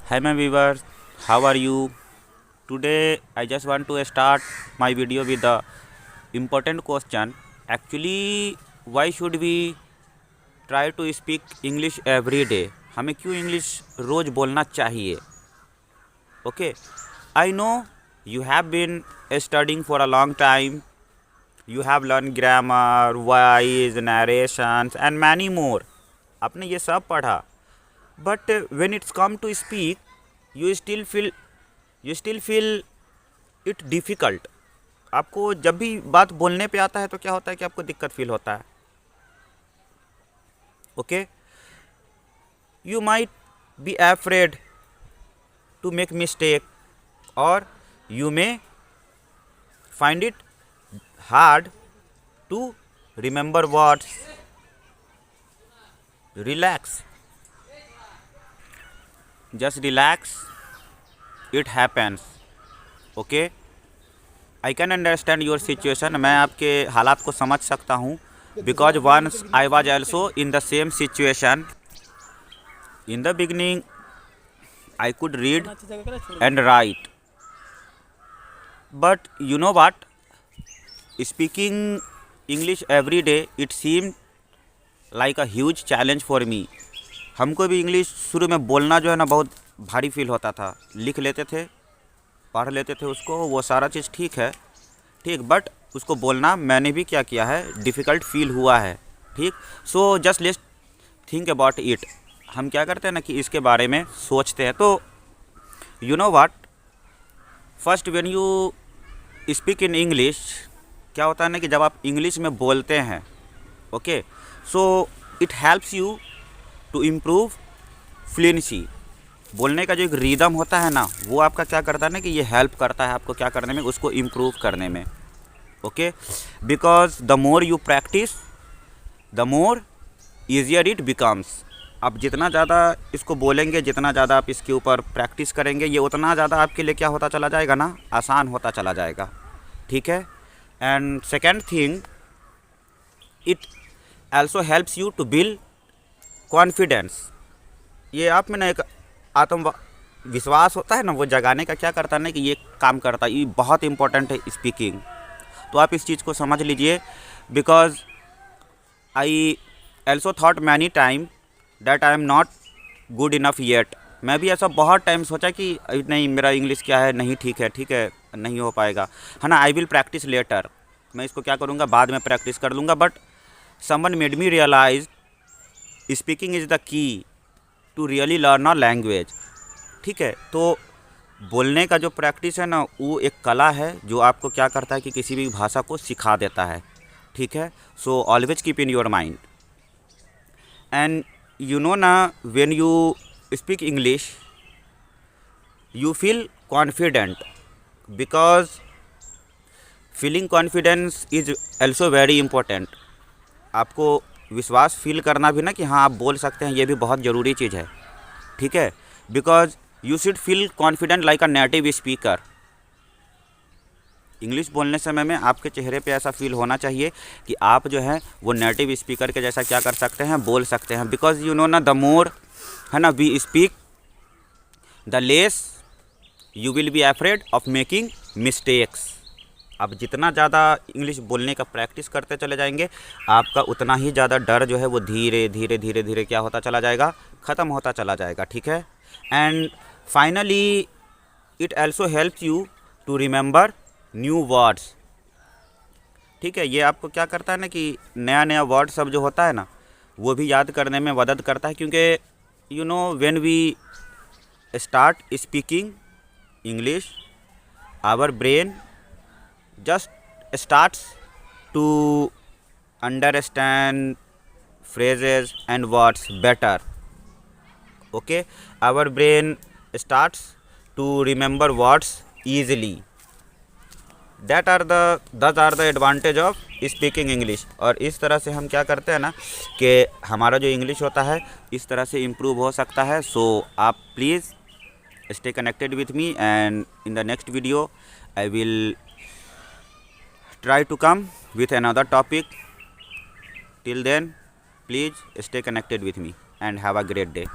Hi my viewers, how are you? Today I just want to start my video with the important question. Actually, why should we try to speak English every day? हमें क्यों English रोज़ बोलना चाहिए? Okay, I know you have been studying for a long time. You have learned grammar, voice, narrations and many more. आपने ये सब पढ़ा. But when it's come to speak, you still feel it difficult. आपको जब भी बात बोलने पे आता है तो क्या होता है कि आपको दिक्कत फील होता है. Okay, you might be afraid to make mistake और you may find it hard to remember words. Relax, just relax, it happens. Okay, I can understand your situation. मैं आपके हालात को समझ सकता हूँ. Because once I was also in the same situation. In the beginning I could read and write, but you know what, speaking English every day it seem like a huge challenge for me. हमको भी English शुरू में बोलना जो है ना बहुत भारी फील होता था. लिख लेते थे, पढ़ लेते थे उसको, वो सारा चीज़ ठीक है, ठीक, बट उसको बोलना मैंने भी क्या किया है, डिफ़िकल्ट फील हुआ है. ठीक, so just let's think about it. हम क्या करते हैं ना कि इसके बारे में सोचते हैं. तो you know what, first when you speak in English, क्या होता है ना कि जब आप इंग्लिश में बोलते हैं, okay, so it helps you to improve fluency. बोलने का जो एक रिदम होता है ना, वो आपका क्या करता है ना कि ये हेल्प करता है आपको क्या करने में, उसको इम्प्रूव करने में. Okay, because the more you practice the more easier it becomes. आप जितना ज़्यादा इसको बोलेंगे, जितना ज़्यादा आप इसके ऊपर प्रैक्टिस करेंगे, ये उतना ज़्यादा आपके लिए क्या होता चला जाएगा ना, आसान होता चला जाएगा. ठीक है. And second thing, it also helps you to build confidence. ये आप में ना एक आत्मविश्वास होता है ना, वो जगाने का क्या करता है ना कि ये काम करता है. ये बहुत इंपॉर्टेंट है स्पीकिंग. तो आप इस चीज़ को समझ लीजिए. Because I also thought many time that I am not good enough yet. मैं भी ऐसा बहुत टाइम सोचा कि नहीं, मेरा इंग्लिश क्या है, नहीं, ठीक है, नहीं हो पाएगा, है ना. I will practice later. मैं इसको क्या करूँगा, बाद में प्रैक्टिस कर लूँगा. But someone made me realise speaking is the key to really learn a language. ठीक है. तो बोलने का जो प्रैक्टिस है ना, वो एक कला है जो आपको क्या करता है कि किसी भी भाषा को सिखा देता है. ठीक है. So always keep in your mind. And you know ना, when you speak English you feel confident. Because feeling confidence is also very important. आपको विश्वास फील करना भी ना कि हाँ आप बोल सकते हैं, ये भी बहुत ज़रूरी चीज़ है. ठीक है. Because you should feel confident like a native speaker. English बोलने समय में आपके चेहरे पे ऐसा फील होना चाहिए कि आप जो है वो नेटिव स्पीकर के जैसा क्या कर सकते हैं, बोल सकते हैं. बिकॉज यू नो ना, द मोर है ना we speak, the less you will be afraid of making mistakes. आप जितना ज़्यादा इंग्लिश बोलने का प्रैक्टिस करते चले जाएंगे, आपका उतना ही ज़्यादा डर जो है वो धीरे धीरे क्या होता चला जाएगा, ख़त्म होता चला जाएगा. ठीक है. And finally it also helps you to remember new words. ठीक है. ये आपको क्या करता है ना कि नया वर्ड सब जो होता है ना, वो भी याद करने में मदद करता है. क्योंकि you know, when we start speaking English, our brain just starts to understand phrases and words better. Okay, our brain starts to remember words easily. Those are the advantage of speaking English. और इस तरह से हम क्या करते हैं ना कि हमारा जो इंग्लिश होता है इस तरह से इम्प्रूव हो सकता है. सो आप please stay connected with me, and in the next video I will try to come with another topic. Till then, please stay connected with me and have a great day.